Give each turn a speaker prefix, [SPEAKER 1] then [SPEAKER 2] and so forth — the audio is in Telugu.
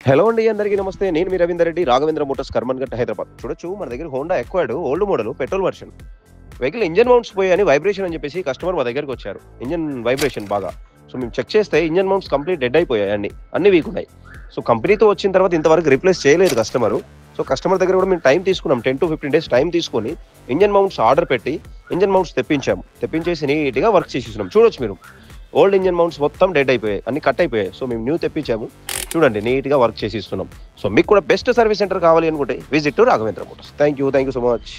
[SPEAKER 1] హలో అండి, అందరికీ నమస్తే. నేను మీ రవీందర్ రెడ్డి, రాఘవేంద్ర మోటార్స్, కర్మన్ఘట్, హైదరాబాద్. చూడొచ్చు, మన దగ్గర హోండా ఎక్వాడ్ old model petrol version vehicle engine mounts పోయాయని వైబ్రేషన్ అని చెప్పేసి కస్టమర్ మా దగ్గరికి వచ్చారు. ఇంజన్ వైబ్రేషన్ బాగా. సో మేము చెక్ చేస్తే ఇంజన్ మౌంట్స్ కంప్లీట్ డెడ్ అయిపోయాయి, అన్ని వీక్ ఉన్నాయి. సో కంపెనీతో వచ్చిన తర్వాత ఇంతవరకు రిప్లేస్ చేయలేదు కస్టమర్. సో కస్టమర్ దగ్గర కూడా మేము టైం తీసుకున్నాం, 10 to 15 days టైం తీసుకొని ఇంజన్ మౌంట్స్ ఆర్డర్ పెట్టి ఇంజన్ మౌంట్స్ తెప్పించేసి నీట్గా వర్క్ చేసేసినాం. చూడొచ్చు మీరు, ఓల్డ్ ఇంజన్ మౌంట్స్ మొత్తం డెడ్ అయిపోయాయి, అన్ని కట్ అయిపోయాయి. సో మేము న్యూ తెప్పించాము, చూడండి నీట్గా వర్క్ చేసి ఇస్తున్నాం. సో మీకు కూడా బెస్ట్ సర్వీస్ సెంటర్ కావాలి అనుకుంటే visit to Raghavendra Motors. Thank you so much.